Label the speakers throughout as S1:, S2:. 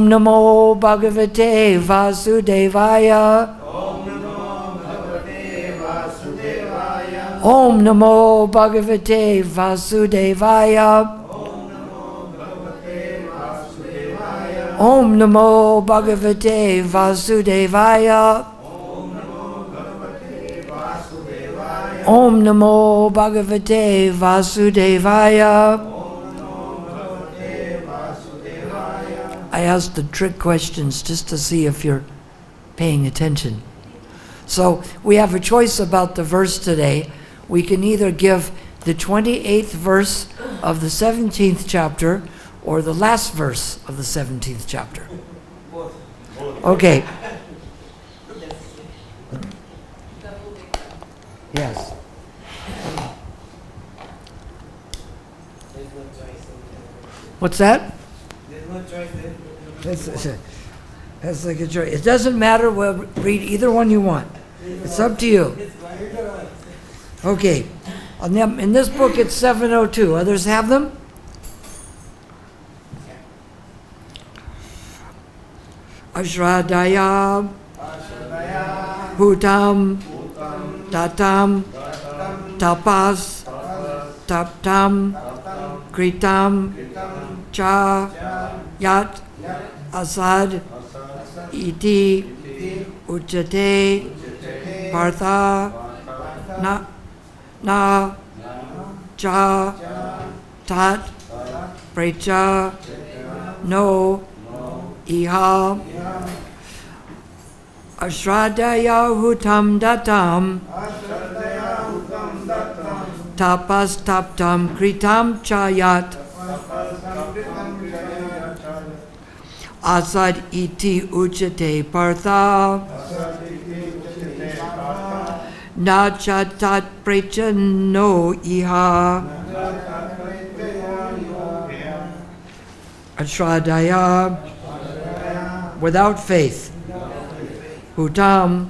S1: Om Namo Bhagavate Vasudevaya. Om Namo Bhagavate Vasudevaya. Om Namo Bhagavate Vasudevaya. Om Namo Bhagavate Vasudevaya. I asked the trick questions just to see if you're paying attention. So we have a choice about the verse today. We can either give the 28th verse of the 17th chapter or the last verse of the 17th chapter. Okay. Yes. What's that?
S2: There's no choice there.
S1: That's like a choice. It doesn't matter. We'll read either one you want. It's up to you. Okay. In this book, it's 702. Others have them? Ashradaya Hutam Tatam Tapas Taptam Kritam Cha Yat Asad Iti Uchate Partha Na Cha Tat Precha No Iha Ashradaya Hutam Datam Tapas Taptam Kritam Chayat Asad Iti Uchate Partha Na Chatat Precha No Iha Ashradaya without faith. Hutam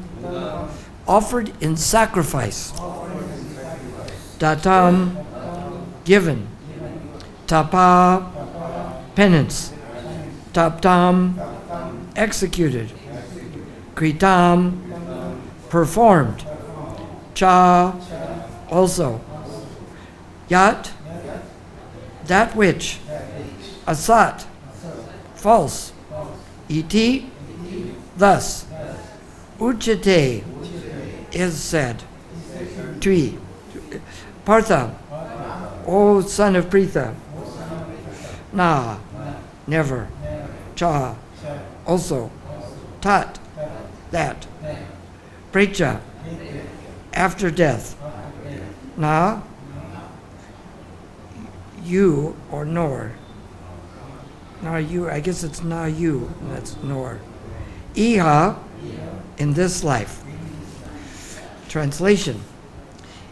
S1: offered in sacrifice. Datam given. Tapa penance. Taptam executed. Kritam performed. Cha also. Yat that which. Asat false. Iti thus. Uchate is said. Tui. Partha, O son of Pritha. Na, never. Cha, also. Tat, that. Precha, after death. Na, you or nor. Na you, I guess it's na you, and that's nor. Iha, in this life. Translation.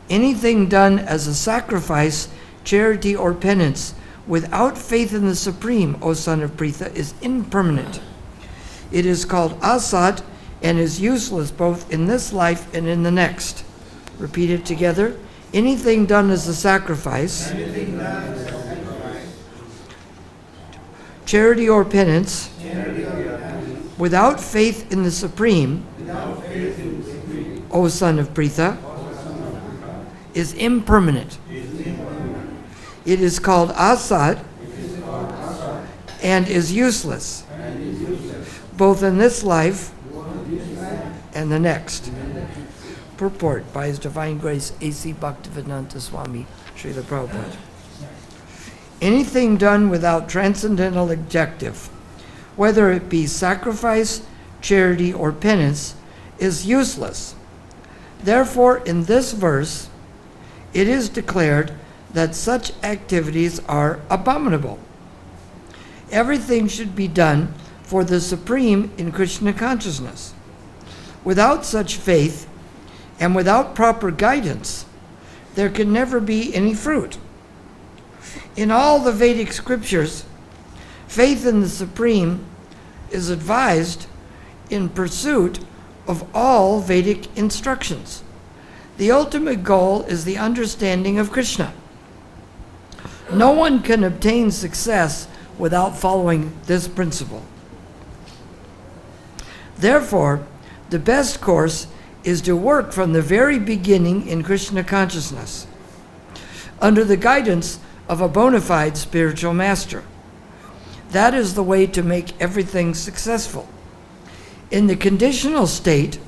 S1: Anything done as a sacrifice, charity, or penance without faith in the Supreme, O son of Pritha, is impermanent. It is called asat and is useless both in this life and in the next. Repeat it together. Anything done as a sacrifice, charity or penance, without faith in the Supreme, O son of Pritha, is impermanent. It is called asat and is useless, both in this life and the next. Purport by His Divine Grace A.C. Bhaktivedanta Swami, Srila Prabhupada. Anything done without transcendental objective, whether it be sacrifice, charity, or penance, is useless. Therefore, in this verse, it is declared that such activities are abominable. Everything should be done for the Supreme in Krishna consciousness. Without such faith and without proper guidance, there can never be any fruit. In all the Vedic scriptures, faith in the Supreme is advised in pursuit of all Vedic instructions. The ultimate goal is the understanding of Krishna. No one can obtain success without following this principle. Therefore, the best course is to work from the very beginning in Krishna consciousness, under the guidance of a bona fide spiritual master. That is the way to make everything successful. In the conditional state,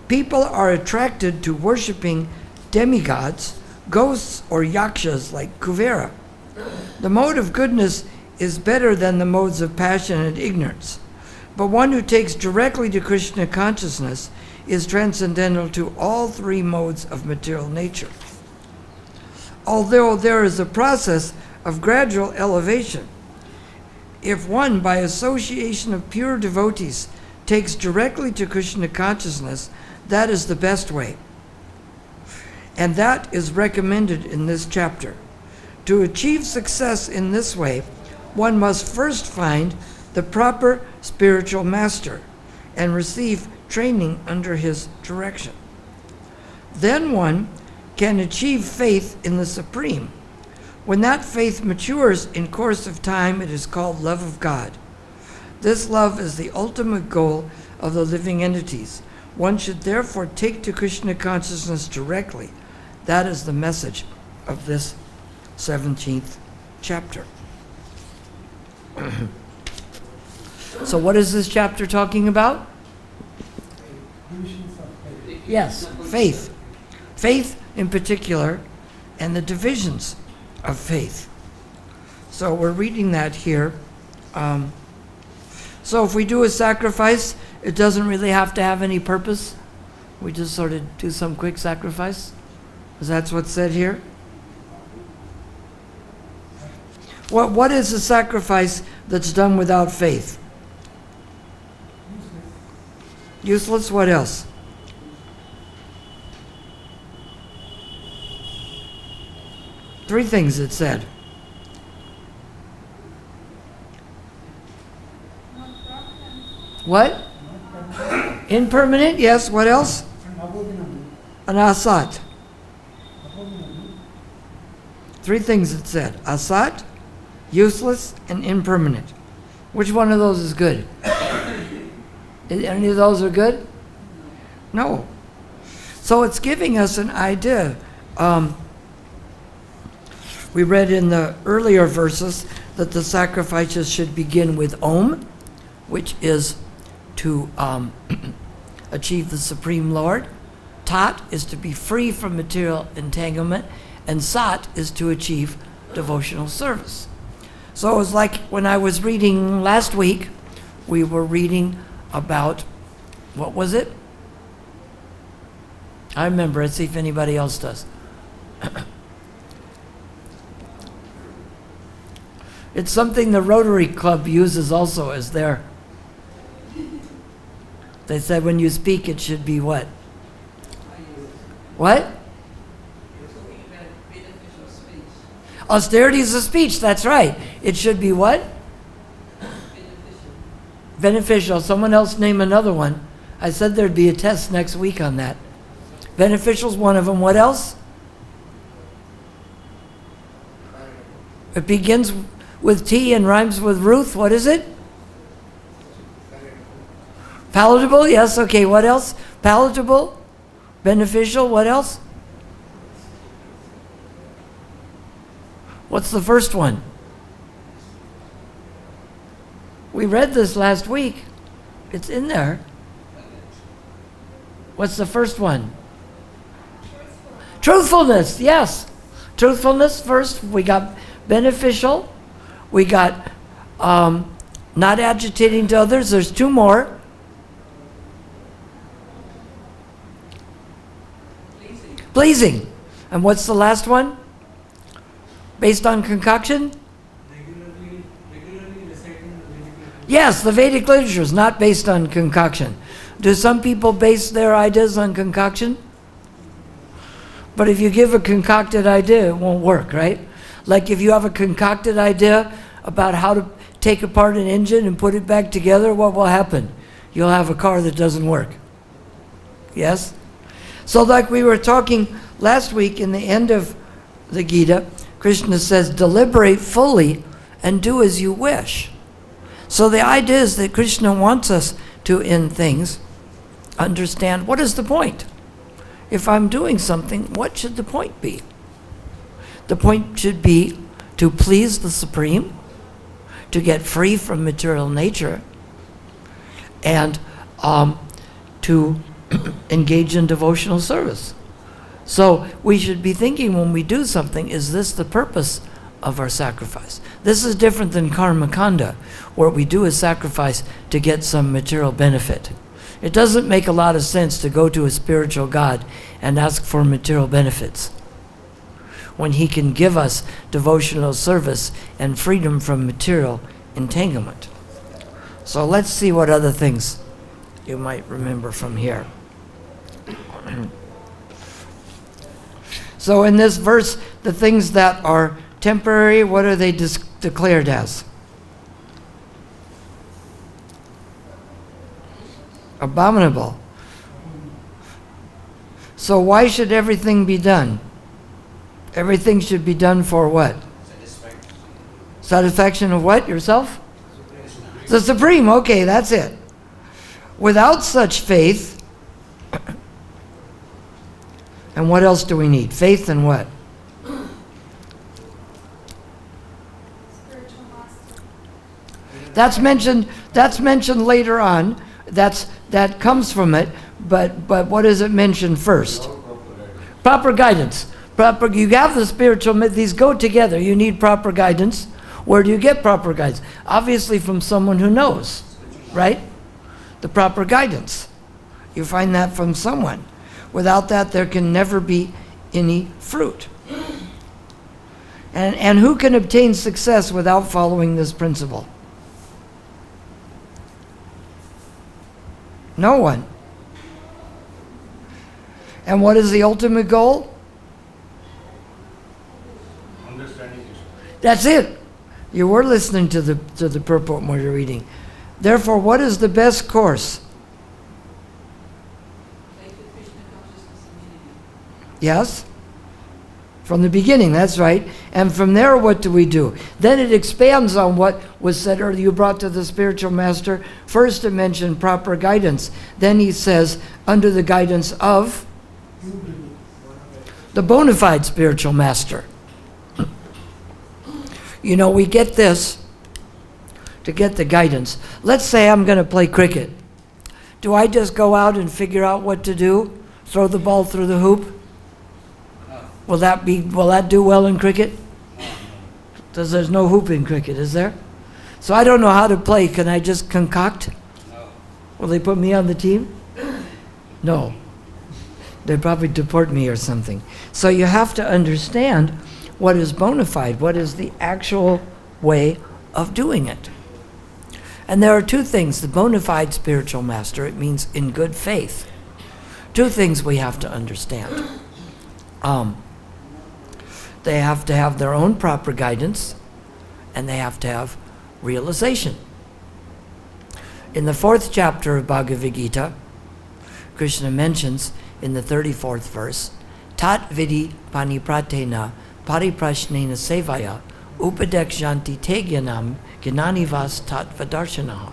S1: people are attracted to worshiping demigods, ghosts, or yakshas like Kuvera. The mode of goodness is better than the modes of passion and ignorance, but one who takes directly to Krishna consciousness is transcendental to all three modes of material nature. Although there is a process of gradual elevation, if one, by association of pure devotees, takes directly to Krishna consciousness, that is the best way. And that is recommended in this chapter. To achieve success in this way, one must first find the proper spiritual master and receive training under his direction. Then one can achieve faith in the Supreme. When that faith matures in course of time, it is called love of God. This love is the ultimate goal of the living entities. One should therefore take to Krishna consciousness directly. That is the message of this 17th chapter. So what is this chapter talking about? Yes, faith. Faith in particular, and the divisions of faith. So we're reading that here. So if we do a sacrifice, it doesn't really have to have any purpose. We just sort of do some quick sacrifice. Because that's what's said here. What is a sacrifice that's done without faith? Useless. What else? Three things it said. What? Impermanent, yes. What else? Anasat. Three things it said. Asat, useless, and impermanent. Which one of those is good? Any of those are good? No. So it's giving us an idea. We read in the earlier verses that the sacrifices should begin with Om, which is to achieve the Supreme Lord. Tat is to be free from material entanglement, and Sat is to achieve devotional service. So it was like when I was reading last week, we were reading about, what was it? I remember it, see if anybody else does. It's something the Rotary Club uses also as their, they said when you speak it should be what? What? Austerities of speech, that's right. It should be what? Beneficial. Someone else name another one. I said there'd be a test next week on that. Beneficial's one of them. What else? It begins with T and rhymes with Ruth. What is it? Palatable, yes, okay. What else? Palatable, beneficial, what else? What's the first one? We read this last week. It's in there. What's the first one? Truthfulness, yes. Truthfulness first. We got beneficial. We got not agitating to others. There's two more. Pleasing. And what's the last one? Based on concoction? Regularly reciting the Vedic literature. Yes, the Vedic literature is not based on concoction. Do some people base their ideas on concoction? But if you give a concocted idea, it won't work, right? Like if you have a concocted idea about how to take apart an engine and put it back together, what will happen? You'll have a car that doesn't work. Yes? So like we were talking last week in the end of the Gita, Krishna says, deliberate fully and do as you wish. So the idea is that Krishna wants us to, in things, understand what is the point. If I'm doing something, what should the point be? The point should be to please the Supreme, to get free from material nature, and to engage in devotional service. So we should be thinking when we do something, is this the purpose of our sacrifice? This is different than karma kanda, where we do a sacrifice to get some material benefit. It doesn't make a lot of sense to go to a spiritual God and ask for material benefits when he can give us devotional service and freedom from material entanglement. So let's see what other things you might remember from here. So in this verse, the things that are temporary, what are they declared as? Abominable. So why should everything be done? Everything should be done for what?
S2: Satisfaction.
S1: Satisfaction of what? Yourself? The Supreme. Okay, that's it. Without such faith, and what else do we need? Faith and what?
S3: Spiritual master.
S1: That's mentioned later on. That comes from it, but what is it mentioned first? Proper guidance. You have the spiritual, these go together. You need proper guidance. Where do you get proper guidance? Obviously from someone who knows, right? The proper guidance. You find that from someone. Without that, there can never be any fruit. And who can obtain success without following this principle? No one. And what is the ultimate goal?
S2: Understanding Krishna.
S1: That's it. You were listening to the purport when you're reading. Therefore, what is the best course? Yes? From the beginning, that's right. And from there, what do we do? Then it expands on what was said earlier. You brought to the spiritual master. First, it mentioned proper guidance. Then he says, under the guidance of the bona fide spiritual master. You know, we get this to get the guidance. Let's say I'm going to play cricket. Do I just go out and figure out what to do? Throw the ball through the hoop? Will that do well in cricket? Because there's no hoop in cricket, is there? So I don't know how to play. Can I just concoct?
S2: No.
S1: Will they put me on the team? No. They'd probably deport me or something. So you have to understand what is bona fide, what is the actual way of doing it. And there are two things. The bona fide spiritual master, it means in good faith. Two things we have to understand. They have to have their own proper guidance, and they have to have realization. In the 4th chapter of Bhagavad-Gita, Krishna mentions in the 34th verse, Tat vidi panipratena pariprashnena sevaya upadekshanti te gyanam gyananivas tat vadarshanaha.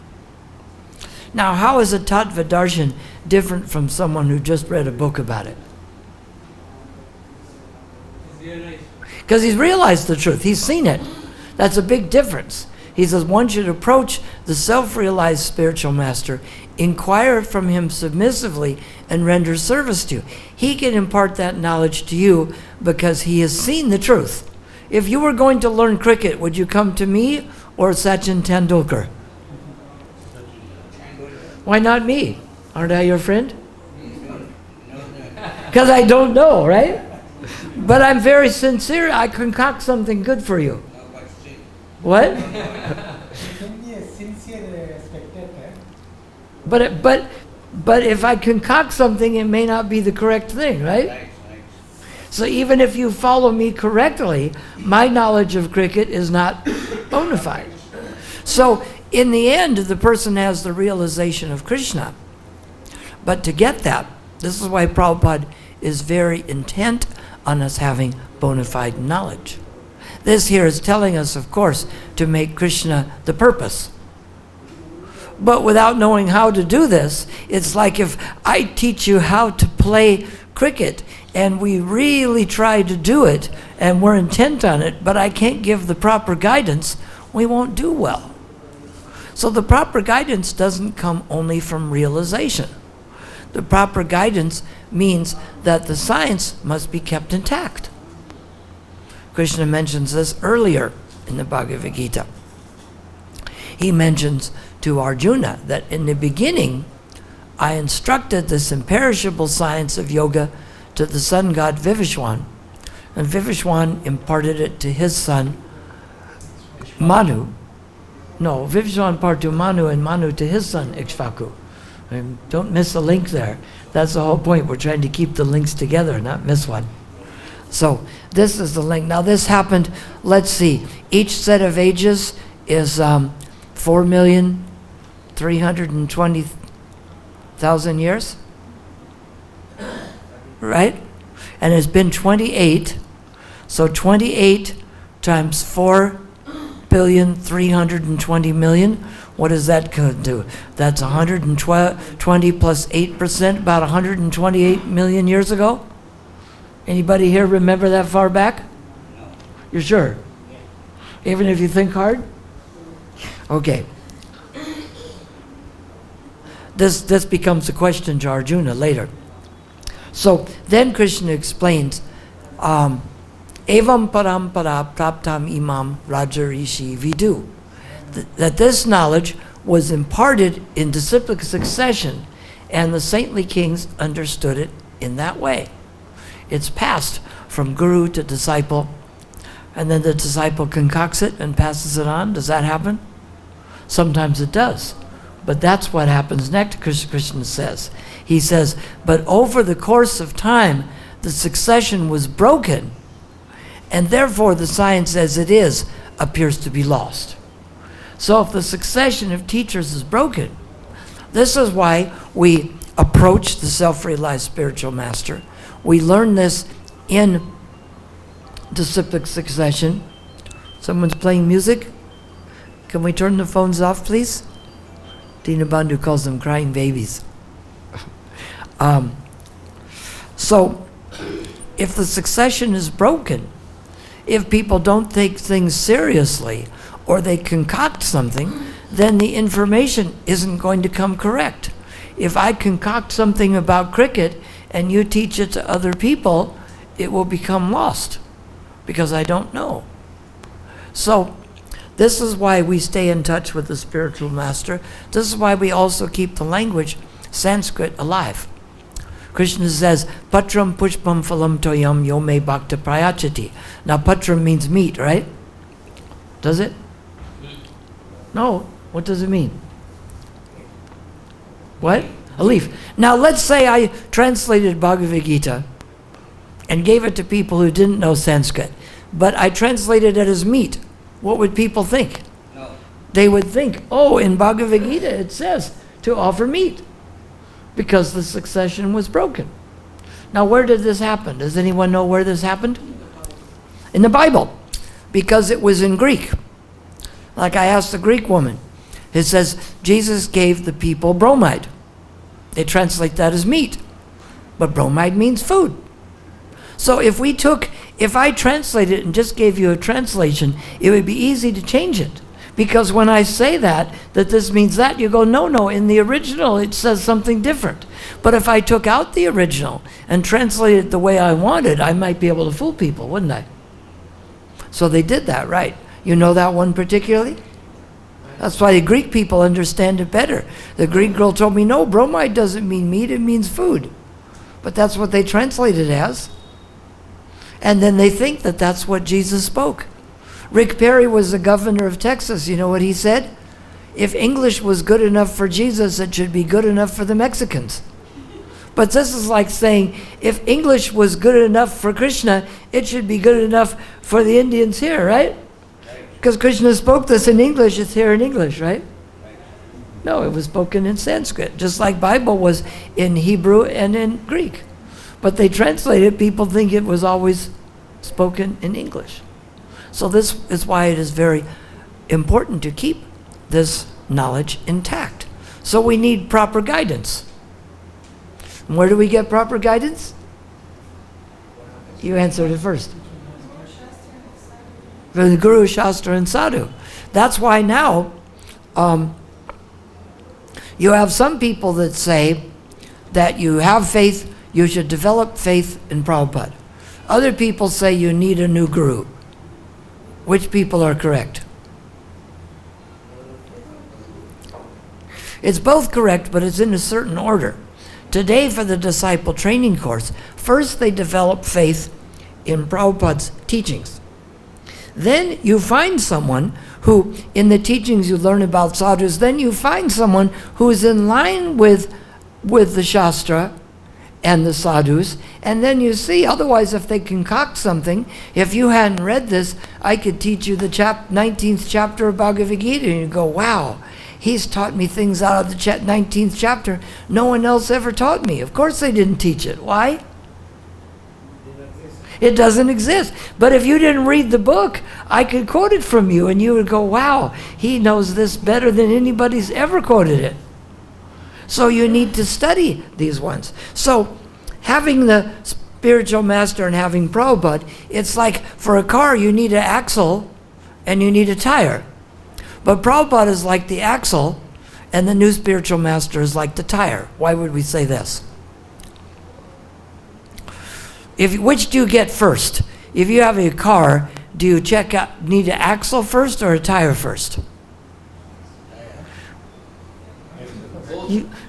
S1: Now, how is a tat vadarshan different from someone who just read a book about it? Because he's realized the truth. He's seen it. That's a big difference. He says one should approach the self-realized spiritual master, inquire from him submissively, and render service to you. He can impart that knowledge to you because he has seen the truth. If you were going to learn cricket, would you come to me or Sachin Tendulkar? Why not me? Aren't I your friend? Because I don't know, right? But I'm very sincere. I concoct something good for you. What?
S4: You can be a sincere spectator.
S1: But if I concoct something, it may not be the correct thing, right?
S2: Right.
S1: So even if you follow me correctly, my knowledge of cricket is not bona fide. So in the end, the person has the realization of Krishna. But to get that, this is why Prabhupada is very intent on us having bona fide knowledge. This here is telling us, of course, to make Krishna the purpose. But without knowing how to do this, it's like if I teach you how to play cricket and we really try to do it and we're intent on it, but I can't give the proper guidance, we won't do well. So the proper guidance doesn't come only from realization. The proper guidance means that the science must be kept intact. Krishna mentions this earlier in the Bhagavad-Gita. He mentions to Arjuna that in the beginning, I instructed this imperishable science of yoga to the sun god Vivishwan, and Vivishwan imparted it to his son Manu. No, Vivishwan imparted to Manu, and Manu to his son Ikshvaku. Don't miss the link there. That's the whole point. We're trying to keep the links together, not miss one. So this is the link. Now this happened, let's see, each set of ages is 4,320,000 years, right? And it's been 28, so 28 times 4,320,000,000. What does that do? That's 120 plus 8%, about 128 million years ago. Anybody here remember that far back? You're sure? Even if you think hard? Okay. This becomes a question to Arjuna later. So then Krishna explains, Evam parampara praptam imam rajarishi vidu. That this knowledge was imparted in disciplic succession, and the saintly kings understood it in that way. It's passed from guru to disciple, and then the disciple concocts it and passes it on. Does that happen? Sometimes it does. But that's what happens next, Krishna says. He says, but over the course of time, the succession was broken, and therefore the science as it is appears to be lost. So if the succession of teachers is broken, this is why we approach the self-realized spiritual master. We learn this in disciplic succession. Someone's playing music. Can we turn the phones off, please? Dinabandhu calls them crying babies. So, if the succession is broken, if people don't take things seriously, or they concoct something, then the information isn't going to come correct. If I concoct something about cricket and you teach it to other people, it will become lost because I don't know. So this is why we stay in touch with the spiritual master. This is why we also keep the language Sanskrit alive. Krishna says, Patram pushpam phalam toyam yome bhakta prayachati. Now patram means meat, right? Does it? No. What does it mean? What? A leaf. Now let's say I translated Bhagavad-Gita and gave it to people who didn't know Sanskrit, but I translated it as meat. What would people think? No. They would think, oh, in Bhagavad-Gita it says to offer meat because the succession was broken. Now where did this happen? Does anyone know where this happened? In the Bible, because it was in Greek. Like I asked the Greek woman, it says Jesus gave the people bromide. They translate that as meat, but bromide means food. So if I translate it and just gave you a translation, it would be easy to change it. Because when I say that this means that, you go, no, in the original it says something different. But if I took out the original and translated it the way I wanted, I might be able to fool people, wouldn't I? So they did that, right? You know that one particularly? That's why the Greek people understand it better. The Greek girl told me, no, bromide doesn't mean meat, it means food. But that's what they translate it as. And then they think that that's what Jesus spoke. Rick Perry was the governor of Texas. You know what he said? If English was good enough for Jesus, it should be good enough for the Mexicans. But this is like saying, if English was good enough for Krishna, it should be good enough for the Indians here, right? Because Krishna spoke this in English, it's here in English, right? No, it was spoken in Sanskrit, just like Bible was in Hebrew and in Greek. But they translate it, people think it was always spoken in English. So this is why it is very important to keep this knowledge intact. So we need proper guidance. And where do we get proper guidance? You answered it first. From the Guru, Shastra, and Sadhu. That's why now you have some people that say that you have faith, you should develop faith in Prabhupada. Other people say you need a new guru. Which people are correct? It's both correct, but it's in a certain order. Today, for the disciple training course, first they develop faith in Prabhupada's teachings. Then you find someone who, in the teachings you learn about sadhus, then you find someone who is in line with the Shastra and the sadhus, and then you see, otherwise if they concoct something, if you hadn't read this, I could teach you the 19th chapter of Bhagavad-Gita, and you go, wow, he's taught me things out of the 19th chapter no one else ever taught me. Of course they didn't teach it. Why? It doesn't exist. But if you didn't read the book, I could quote it from you, and you would go, wow, he knows this better than anybody's ever quoted it. So you need to study these ones. So having the spiritual master and having Prabhupada, it's like for a car you need an axle and you need a tire. But Prabhupada is like the axle and the new spiritual master is like the tire. Why would we say this? Which do you get first? If you have a car, do you need an axle first or a tire first?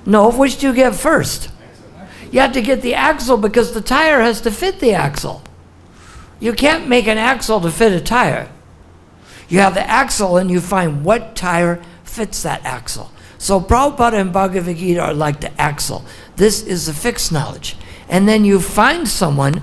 S1: No, which do you get first? You have to get the axle because the tire has to fit the axle. You can't make an axle to fit a tire. You have the axle and you find what tire fits that axle. So Prabhupada and Bhagavad-Gita are like the axle. This is the fixed knowledge. And then you find someone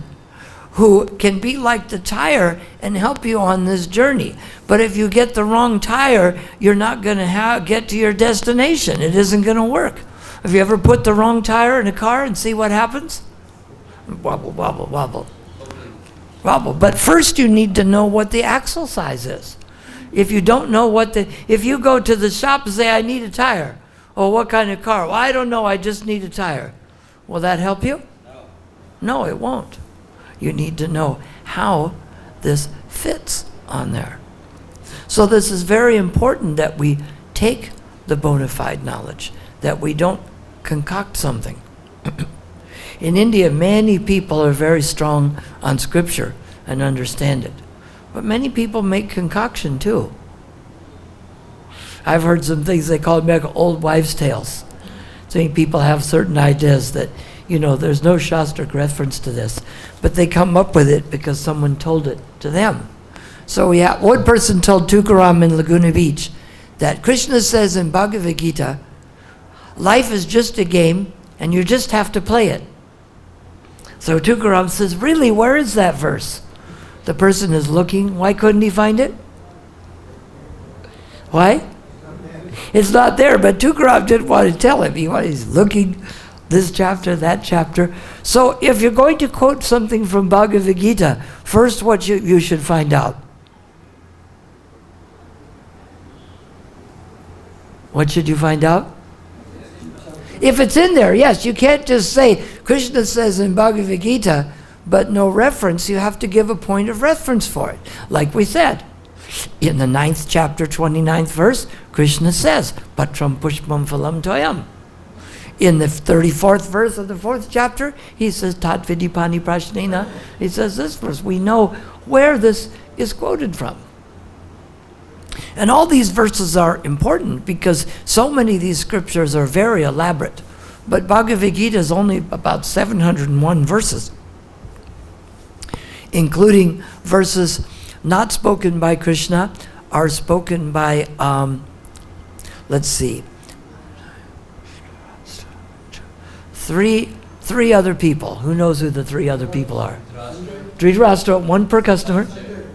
S1: who can be like the tire and help you on this journey. But if you get the wrong tire, you're not going to get to your destination. It isn't going to work. Have you ever put the wrong tire in a car and see what happens? Wobble, wobble, wobble. Wobble. But first you need to know what the axle size is. If you don't know if you go to the shop and say, I need a tire. Oh, what kind of car? Well, I don't know, I just need a tire. Will that help you? No, it won't. You need to know how this fits on there. So this is very important that we take the bona fide knowledge, that we don't concoct something. In India, many people are very strong on scripture and understand it. But many people make concoction too. I've heard some things they call old wives' tales. So many people have certain ideas that, there's no Shastric reference to this, but they come up with it because someone told it to them. So one person told Tukaram in Laguna Beach that Krishna says in Bhagavad-Gita, life is just a game and you just have to play it. So Tukaram says, really, where is that verse? The person is looking. Why couldn't he find it? Why? It's not there, but Tukaram didn't want to tell him. He's looking this chapter, that chapter. So if you're going to quote something from Bhagavad-Gita, first what you should find out. What should you find out? If it's in there, yes. You can't just say, Krishna says in Bhagavad-Gita, but no reference. You have to give a point of reference for it. Like we said, in the 9th chapter, 29th verse, Krishna says, Patram Pushpam Phalam Toyam. In the 34th verse of the 4th chapter, he says, Tat Vidipani Prashnena. He says this verse. We know where this is quoted from. And all these verses are important because so many of these scriptures are very elaborate. But Bhagavad-Gita is only about 701 verses, including verses not spoken by Krishna, are spoken by, three other people. Who knows who the three other people are? Dhritarashtra, one per customer.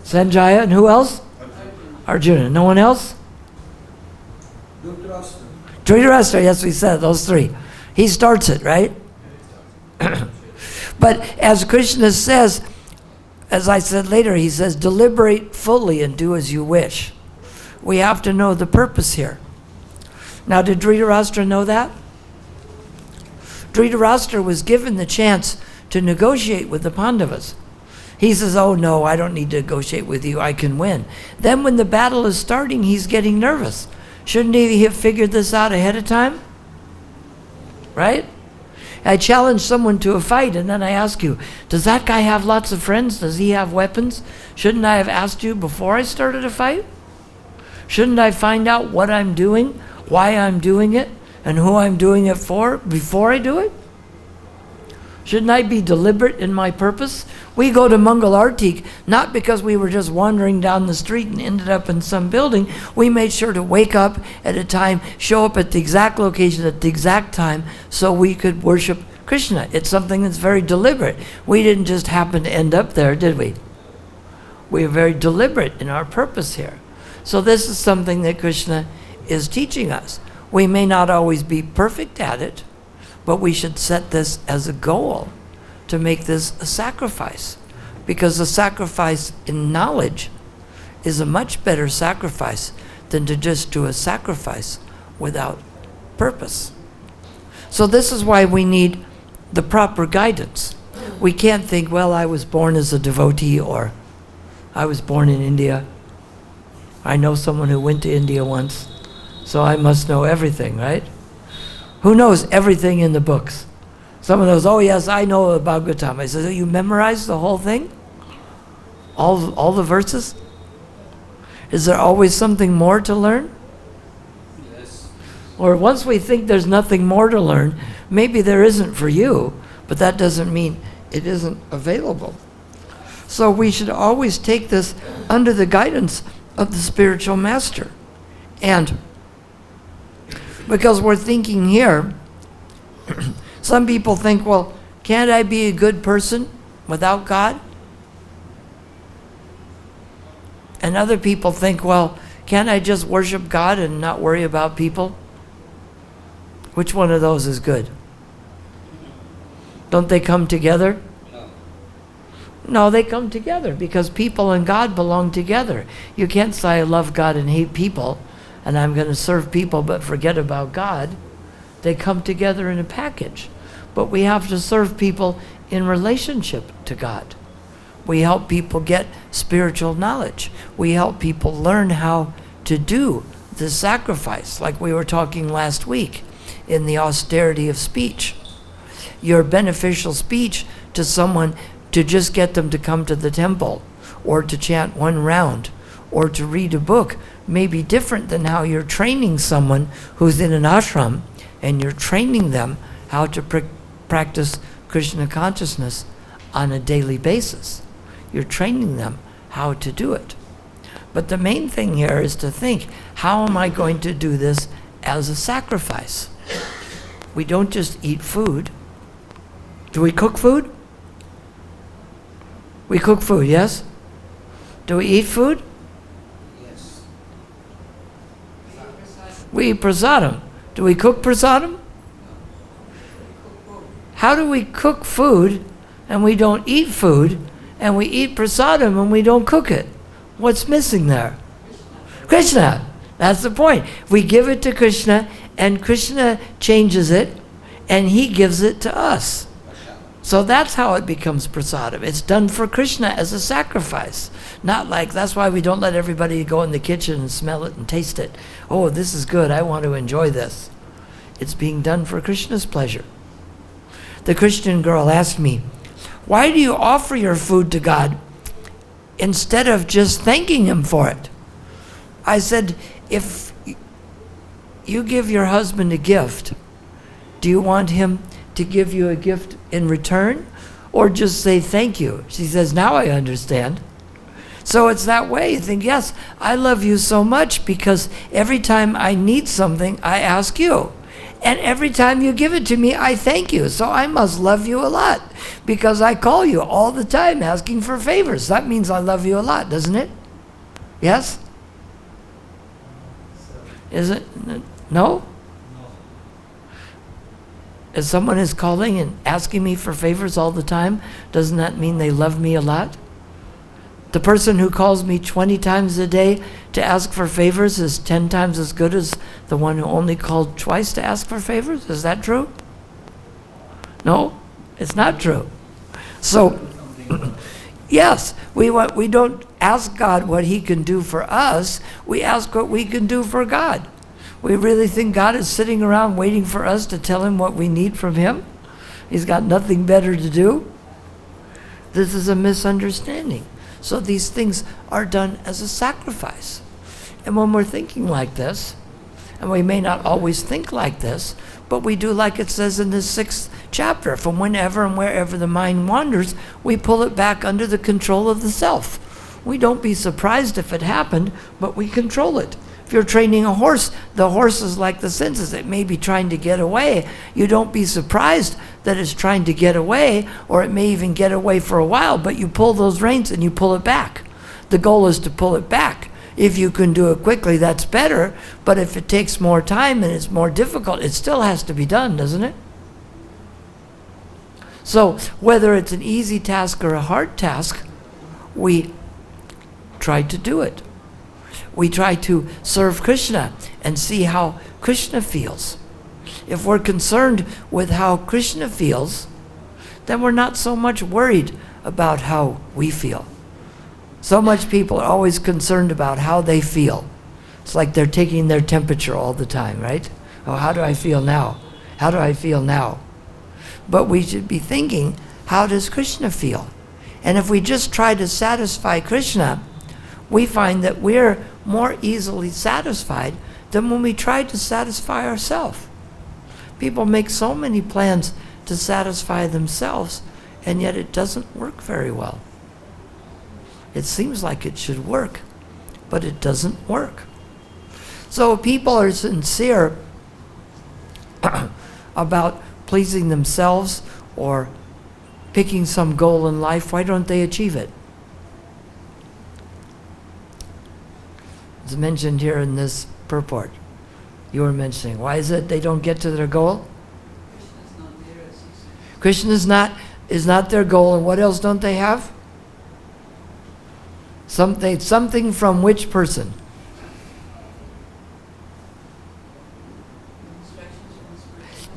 S1: Sanjaya, and who else? Arjuna. No one else? Dhritarashtra, yes, we said those three. He starts it, right? But as Krishna says, as I said later, he says, deliberate fully and do as you wish. We have to know the purpose here. Now, did Dhritarashtra know that? Dhritarashtra was given the chance to negotiate with the Pandavas. He says, oh no, I don't need to negotiate with you, I can win. Then when the battle is starting, he's getting nervous. Shouldn't he have figured this out ahead of time? Right? I challenge someone to a fight and then I ask you, does that guy have lots of friends? Does he have weapons? Shouldn't I have asked you before I started a fight? Shouldn't I find out what I'm doing, why I'm doing it, and who I'm doing it for before I do it? Shouldn't I be deliberate in my purpose? We go to Mangal Artik not because we were just wandering down the street and ended up in some building. We made sure to wake up at a time, show up at the exact location at the exact time so we could worship Krishna. It's something that's very deliberate. We didn't just happen to end up there, did we? We are very deliberate in our purpose here. So this is something that Krishna is teaching us. We may not always be perfect at it, but we should set this as a goal to make this a sacrifice, because a sacrifice in knowledge is a much better sacrifice than to just do a sacrifice without purpose. So this is why we need the proper guidance. We can't think, well, I was born as a devotee, or I was born in India. I know someone who went to India once, so I must know everything, right? Who knows everything in the books? Someone knows, oh yes, I know about Bhagavad-Gita. I said, you memorized the whole thing? All the verses? Is there always something more to learn?
S2: Yes.
S1: Or once we think there's nothing more to learn, maybe there isn't for you, but that doesn't mean it isn't available. So we should always take this under the guidance of the spiritual master. And because we're thinking here, some people think, well, can't I be a good person without God? And other people think, well, can't I just worship God and not worry about people? Which one of those is good? Don't they come together? No, they come together because people and God belong together. You can't say I love God and hate people, and I'm going to serve people but forget about God. They come together in a package. But we have to serve people in relationship to God. We help people get spiritual knowledge. We help people learn how to do the sacrifice, like we were talking last week in the austerity of speech. Your beneficial speech to someone to just get them to come to the temple, or to chant one round, or to read a book may be different than how you're training someone who's in an ashram and you're training them how to practice Krishna consciousness on a daily basis. You're training them how to do it. But the main thing here is to think, how am I going to do this as a sacrifice? We don't just eat food. Do we cook food? We cook food, yes? Do we eat food?
S2: Yes.
S1: We eat prasadam. Do we cook prasadam? How do we cook food and we don't eat food, and we eat prasadam and we don't cook it? What's missing there? Krishna. That's the point. We give it to Krishna, and Krishna changes it, and he gives it to us. So that's how it becomes prasadam. It's done for Krishna as a sacrifice. Not like, that's why we don't let everybody go in the kitchen and smell it and taste it. Oh, this is good, I want to enjoy this. It's being done for Krishna's pleasure. The Christian girl asked me, why do you offer your food to God instead of just thanking him for it? I said, if you give your husband a gift, do you want him to give you a gift in return, or just say thank you? She says, now I understand. So it's that way. You think, yes, I love you so much because every time I need something, I ask you. And every time you give it to me, I thank you. So I must love you a lot because I call you all the time asking for favors. That means I love you a lot, doesn't it? Yes? Is it? No? If someone is calling and asking me for favors all the time, doesn't that mean they love me a lot? The person who calls me 20 times a day to ask for favors is 10 times as good as the one who only called twice to ask for favors? Is that true? No, it's not true. So, yes, we don't ask God what he can do for us. We ask what we can do for God. We really think God is sitting around waiting for us to tell him what we need from him? He's got nothing better to do? This is a misunderstanding. So these things are done as a sacrifice. And when we're thinking like this, and we may not always think like this, but we do like it says in the 6th chapter, from whenever and wherever the mind wanders, we pull it back under the control of the self. We don't be surprised if it happened, but we control it. If you're training a horse, the horse is like the senses. It may be trying to get away. You don't be surprised that it's trying to get away, or it may even get away for a while, but you pull those reins and you pull it back. The goal is to pull it back. If you can do it quickly, that's better, but if it takes more time and it's more difficult, it still has to be done, doesn't it? So whether it's an easy task or a hard task, we try to do it. We try to serve Krishna and see how Krishna feels. If we're concerned with how Krishna feels, then we're not so much worried about how we feel. So much people are always concerned about how they feel. It's like they're taking their temperature all the time, right? Oh, how do I feel now? How do I feel now? But we should be thinking, how does Krishna feel? And if we just try to satisfy Krishna, we find that we're more easily satisfied than when we try to satisfy ourselves. People make so many plans to satisfy themselves, and yet it doesn't work very well. It seems like it should work, but it doesn't work. So if people are sincere about pleasing themselves or picking some goal in life, why don't they achieve it? It's mentioned here in this purport. You were mentioning, why is it they don't get to their goal? Krishna is not their goal, and what else don't they have? Something from which person?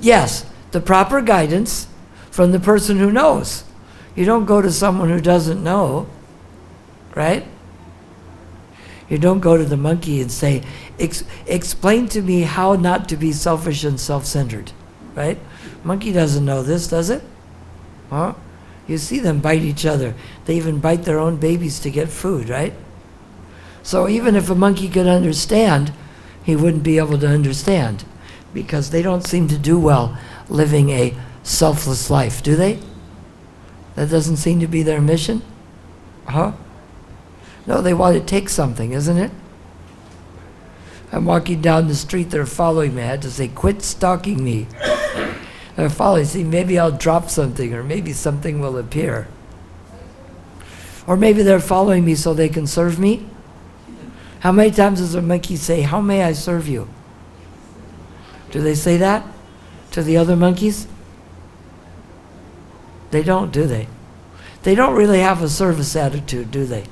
S1: Yes, the proper guidance from the person who knows. You don't go to someone who doesn't know, right? You don't go to the monkey and say, explain to me how not to be selfish and self-centered, right? Monkey doesn't know this, does it? Huh? You see them bite each other. They even bite their own babies to get food, right? So even if a monkey could understand, he wouldn't be able to understand, because they don't seem to do well living a selfless life, do they? That doesn't seem to be their mission? Huh? No, they want to take something, isn't it? I'm walking down the street, they're following me. I had to say, quit stalking me. They're following, see, maybe I'll drop something, or maybe something will appear. Or maybe they're following me so they can serve me. How many times does a monkey say, how may I serve you? Do they say that to the other monkeys? They don't, do they? They don't really have a service attitude, do they?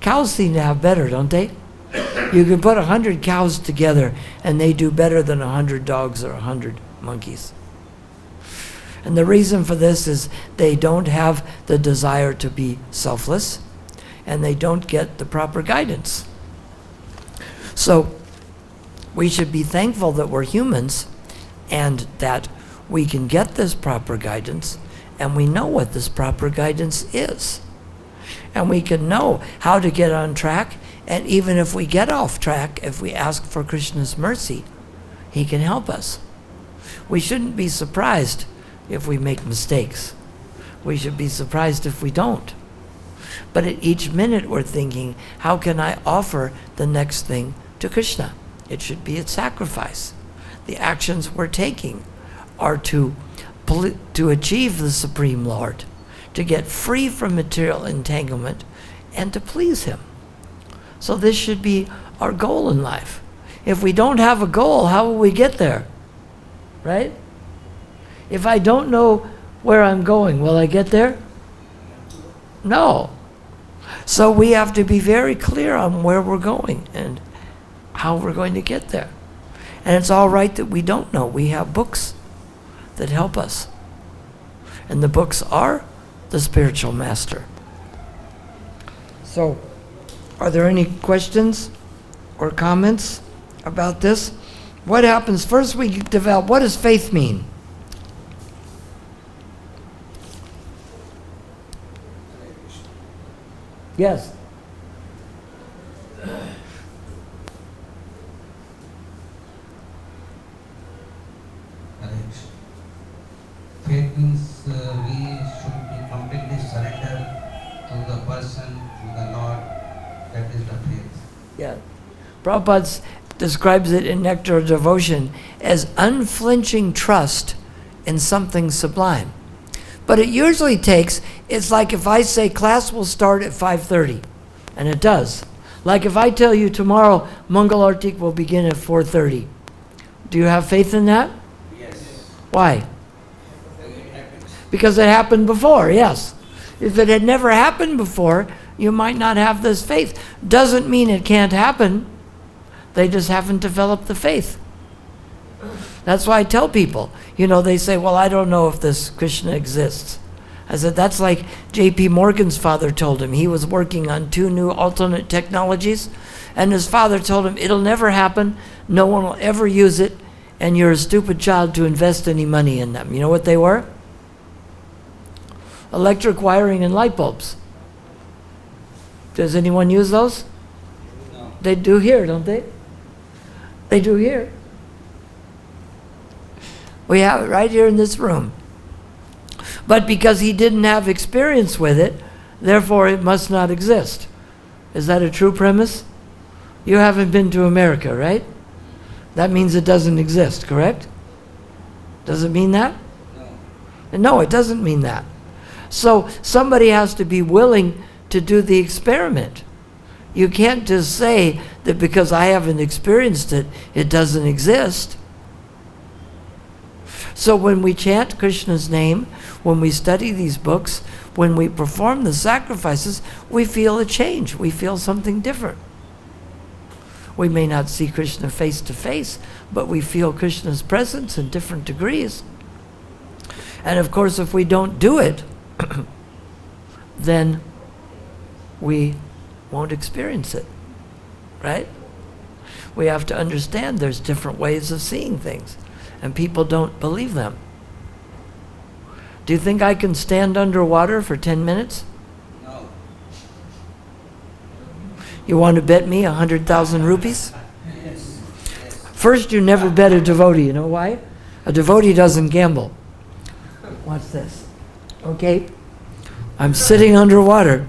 S1: Cows seem to have better, don't they? You can put 100 cows together and they do better than 100 dogs or 100 monkeys. And the reason for this is they don't have the desire to be selfless, and they don't get the proper guidance. So we should be thankful that we're humans and that we can get this proper guidance, and we know what this proper guidance is. And we can know how to get on track, and even if we get off track, if we ask for Krishna's mercy, he can help us. We shouldn't be surprised if we make mistakes. We should be surprised if we don't. But at each minute we're thinking, how can I offer the next thing to Krishna? It should be a sacrifice. The actions we're taking are to achieve the Supreme Lord, to get free from material entanglement, and to please him. So this should be our goal in life. If we don't have a goal, how will we get there? Right? If I don't know where I'm going, will I get there? No. So we have to be very clear on where we're going and how we're going to get there. And it's all right that we don't know. We have books that help us. And the books are the spiritual master. So, are there any questions or comments about this? What happens? First we develop, what does faith mean? Yes.
S3: Faith means we should be completely surrender to the person, to the Lord. That is the faith.
S1: Yeah. Prabhupada describes it in Nectar of Devotion as unflinching trust in something sublime. But it usually takes, it's like if I say class will start at 5:30, and it does. Like if I tell you tomorrow Mangal Artik will begin at 4:30. Do you have faith in that?
S2: Yes.
S1: Why?
S2: It happens.
S1: Because it happened before, yes. If it had never happened before, you might not have this faith. Doesn't mean it can't happen. They just haven't developed the faith. That's why I tell people, they say, well, I don't know if this Krishna exists. I said, that's like J.P. Morgan's father told him. He was working on 2 new alternate technologies, and his father told him, it'll never happen, no one will ever use it, and you're a stupid child to invest any money in them. You know what they were? Electric wiring and light bulbs. Does anyone use those?
S2: No.
S1: They do here, don't they? They do here. We have it right here in this room. But because he didn't have experience with it, therefore it must not exist. Is that a true premise? You haven't been to America, right? That means it doesn't exist, correct? Does it mean that?
S2: No.
S1: No, it doesn't mean that. So somebody has to be willing to do the experiment. You can't just say that because I haven't experienced it, it doesn't exist. So when we chant Krishna's name, when we study these books, when we perform the sacrifices, we feel a change. We feel something different. We may not see Krishna face to face, but we feel Krishna's presence in different degrees. And of course, if we don't do it, then we won't experience it, right? We have to understand there's different ways of seeing things, and people don't believe them. Do you think I can stand underwater for 10 minutes?
S2: No.
S1: You want to bet me 100,000 rupees?
S2: Yes. Yes.
S1: First, you never bet a devotee. You know why? A devotee doesn't gamble. Watch this. Okay? I'm sitting underwater,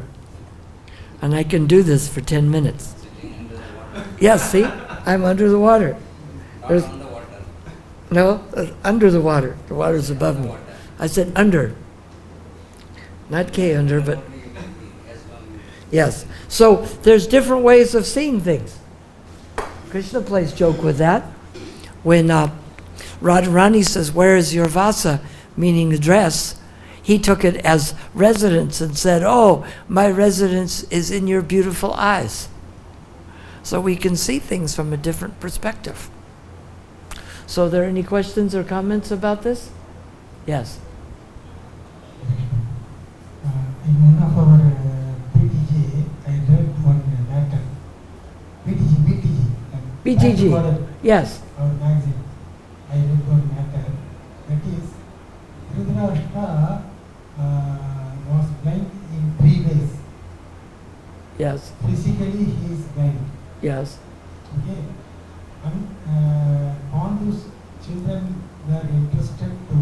S1: and I can do this for 10 minutes.
S2: Sitting under the water.
S1: Yes, see? I'm under the water.
S2: Not
S1: There's-
S2: on the water.
S1: No, under the water. The water's above me. I said under. Not K under, but yes. So there's different ways of seeing things. Krishna plays joke with that. When Radharani says, where is your vasa, meaning the dress, he took it as residence and said, oh, my residence is in your beautiful eyes. So we can see things from a different perspective. So are there any questions or comments about this? Yes.
S4: In one of our BTG, I read one matter. BTG.
S1: BTG. Yes.
S4: Our magazine. I read one matter. That is, Dhritarashtra was blind in 3 ways.
S1: Yes.
S4: Physically, he is blind.
S1: Yes.
S4: Okay. And Pandu's children were interested to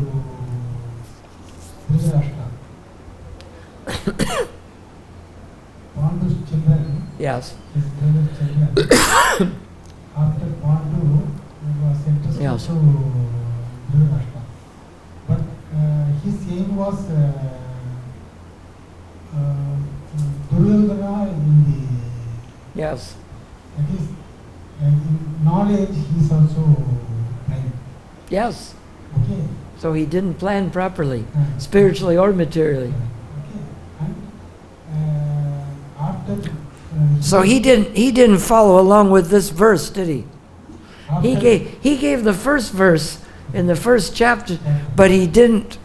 S4: Dhritarashtra. Pandu's children,
S1: Yes.
S4: his brother's children, after Pandu was interested
S1: Yes.
S4: to Dhritarashtra. But his aim was Duryodhana in the,
S1: Yes.
S4: that is, in knowledge he is also blind.
S1: Yes.
S4: Okay.
S1: So he didn't plan properly, spiritually or materially.
S4: Okay. And
S1: So he didn't follow along with this verse, did he? He
S4: after-
S1: gave the first verse in the first chapter, but he didn't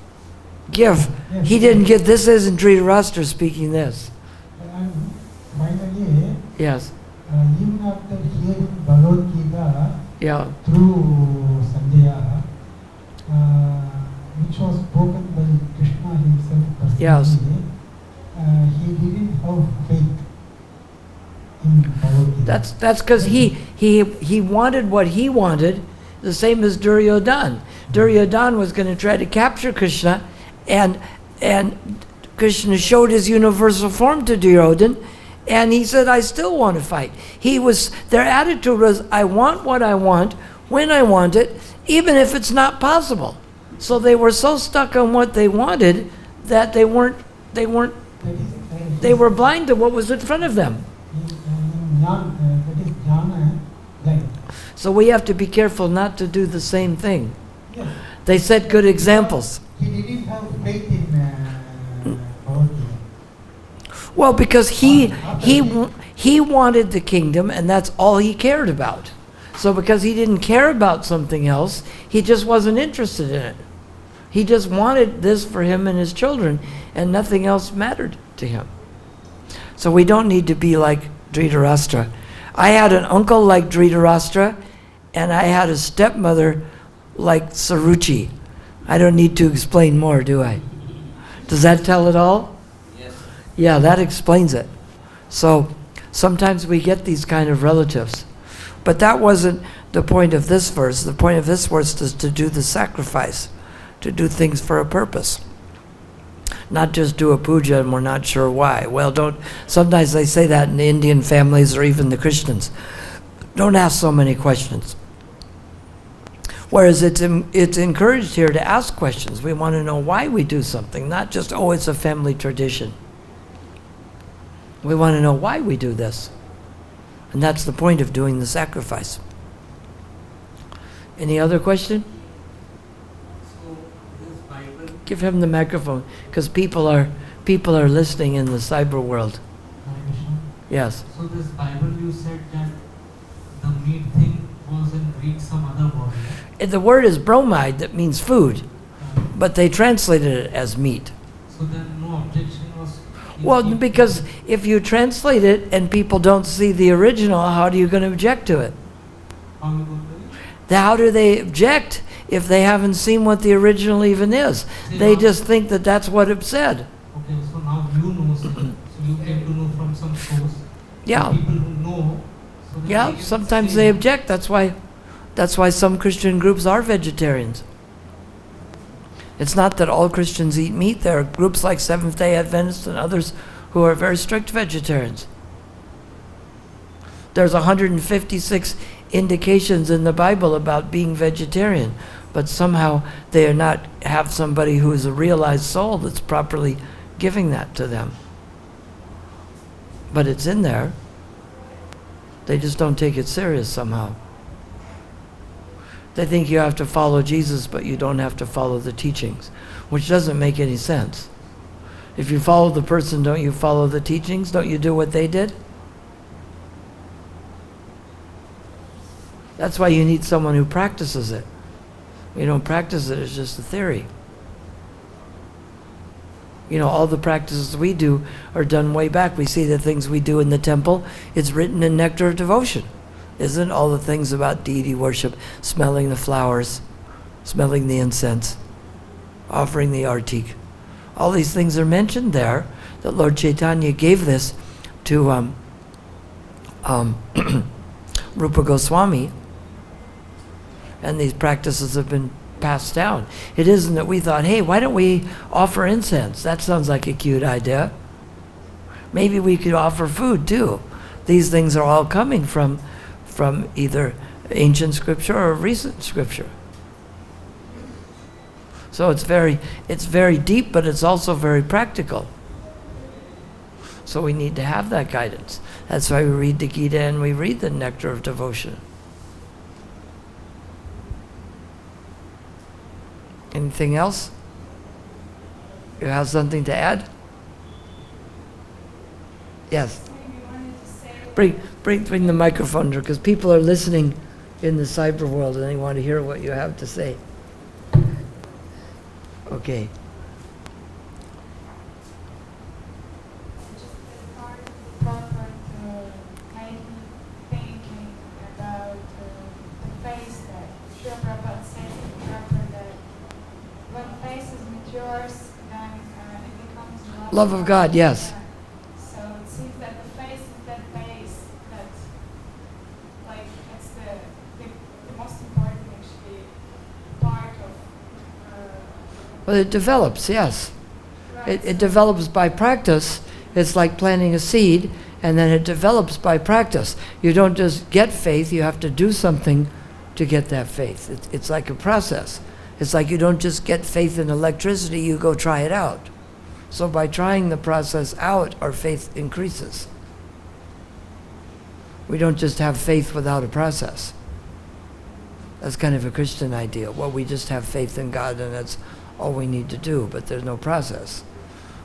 S1: give this isn't Dhritarashtra speaking this.
S4: And finally,
S1: Yes.
S4: even after hearing Bhagavad-Gita
S1: Yeah.
S4: through Sanjaya, which was spoken by Krishna himself personally,
S1: Yes.
S4: He didn't have faith in Bhagavad-Gita.
S1: That's because he wanted what he wanted, the same as Duryodhan. Duryodhan was going to try to capture Krishna, and Krishna showed his universal form to Duryodhan, and he said, I still want to fight. Their attitude was, I want what I want, when I want it, even if it's not possible. So they were so stuck on what they wanted that they were blind to what was in front of them.
S4: That is jnana, like,
S1: So we have to be careful not to do the same thing.
S4: yes.
S1: They set good examples.
S4: He didn't have faith in Bhagavad-Gita.
S1: Well, because he wanted the kingdom, and that's all he cared about. So because he didn't care about something else, he just wasn't interested in it. He just wanted this for him and his children, and nothing else mattered to him. So we don't need to be like Dhritarashtra. I had an uncle like Dhritarashtra, and I had a stepmother like Saruchi. I don't need to explain more, do I? Does that tell it all?
S2: Yes.
S1: Yeah, that explains it. So sometimes we get these kind of relatives. But that wasn't the point of this verse. The point of this verse is to do the sacrifice, to do things for a purpose. Not just do a puja and we're not sure why. Well, sometimes they say that in the Indian families or even the Christians. Don't ask so many questions. Whereas it's encouraged here to ask questions. We want to know why we do something, not just, oh, it's a family tradition. We want to know why we do this. And that's the point of doing the sacrifice. Any other question?
S5: So this Bible,
S1: Give him the microphone, because people are listening in the cyber world.
S4: Hare Krishna.
S1: Yes.
S5: so this Bible you said that the meat thing was in Greek some other word. Right?
S1: The word is bromide, that means food, but they translated it as meat.
S5: So then no objection was.
S1: Well, because if you translate it and people don't see the original, how are you going to object to it?
S5: How you going to?
S1: How do they object if they haven't seen what the original even is? They just think that that's what it said.
S5: Okay, so now you know, so you came to know from some source.
S1: Yeah.
S5: People who know. So then
S1: Yeah,
S5: can
S1: sometimes
S5: say
S1: they
S5: that.
S1: object. That's why some Christian groups are vegetarians. It's not that all Christians eat meat. There are groups like Seventh-day Adventists and others who are very strict vegetarians. There's 156 indications in the Bible about being vegetarian, but somehow they are not have somebody who is a realized soul that's properly giving that to them. But it's in there. They just don't take it serious somehow. They think you have to follow Jesus, but you don't have to follow the teachings, which doesn't make any sense. If you follow the person, don't you follow the teachings? Don't you do what they did? That's why you need someone who practices it. You don't practice it, it's just a theory. You know, all the practices we do are done way back. We see the things we do in the temple. It's written in Nectar of Devotion. Isn't all the things about deity worship, smelling the flowers, smelling the incense, offering the artik. All these things are mentioned there, that Lord Chaitanya gave this to Rupa Goswami, and these practices have been passed down. It isn't that we thought, hey, why don't we offer incense? That sounds like a cute idea. Maybe we could offer food too. These things are all coming from either ancient scripture or recent scripture. So it's very deep, but it's also very practical. So we need to have that guidance. That's why we read the Gita and we read the Nectar of Devotion. Anything else? You have something to add? Yes.
S6: Maybe wanted to say
S1: Bring the microphone, because people are listening in the cyber world and they want to hear what you have to say. Okay.
S6: Just as part of the prophet made me thinking about the face that Srila Prabhupada says in the prophet that when face is matures, then it becomes
S1: Love of God, yes.
S6: Yeah. So it seems that the face is that base that, like, it's the most important actually part of.
S1: Well, it develops, yes.
S6: Right,
S1: It
S6: so-
S1: develops by practice. It's like planting a seed, and then it develops by practice. You don't just get faith, you have to do something to get that faith. It's like a process. It's like you don't just get faith in electricity, you go try it out. So by trying the process out, our faith increases. We don't just have faith without a process. That's kind of a Christian idea. Well, we just have faith in God and that's all we need to do, but there's no process.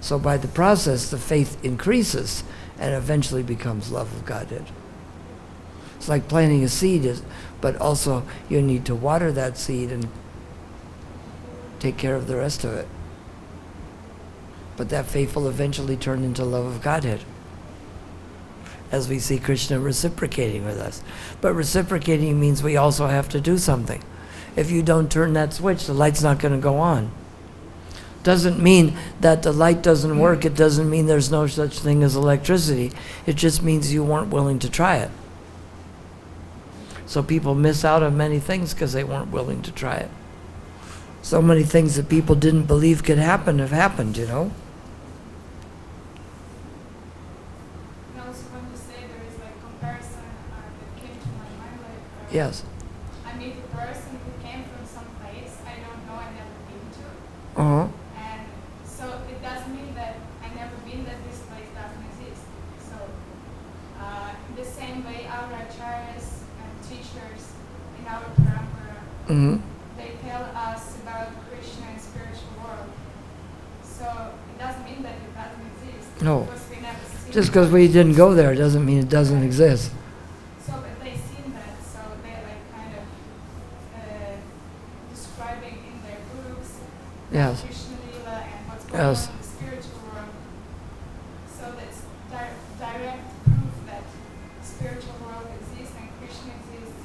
S1: So by the process, the faith increases and eventually becomes love of Godhead. It's like planting a seed, but also you need to water that seed and take care of the rest of it. But that faith will eventually turn into love of Godhead, as we see Krishna reciprocating with us. But reciprocating means we also have to do something. If you don't turn that switch, the light's not going to go on. Doesn't mean that the light doesn't work. It doesn't mean there's no such thing as electricity. It just means you weren't willing to try it. So people miss out on many things because they weren't willing to try it. So many things that people didn't believe could happen have happened, you know?
S6: And also when you say there is like comparison that came to my mind, like
S1: Yes.
S6: I meet a person who came from some place I don't know, I never been to,
S1: Uh-huh.
S6: and so it doesn't mean that I never been that this place doesn't exist. So in the same way, our acharyas and teachers in our parampara,
S1: Mm-hmm.
S6: they tell us about Krishna and spiritual world. So it doesn't mean that it doesn't exist.
S1: No.
S6: Because we never seen
S1: Just because we didn't go there doesn't mean it doesn't exist.
S6: So, but they seen that, so they're like kind of describing in their books
S1: Yes.
S6: Krishna Lila and what's going
S1: Yes.
S6: on in the spiritual world. So that's direct proof that spiritual world exists and Krishna exists.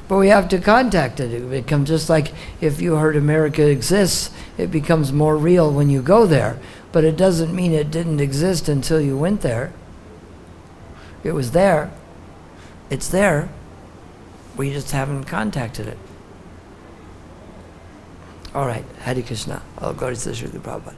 S1: But we have to contact it. It becomes just like if you heard America exists, it becomes more real when you go there. But it doesn't mean it didn't exist until you went there. It was there. It's there. We just haven't contacted it. All right, Hare Krishna. I'll go to Sri Prabhupada.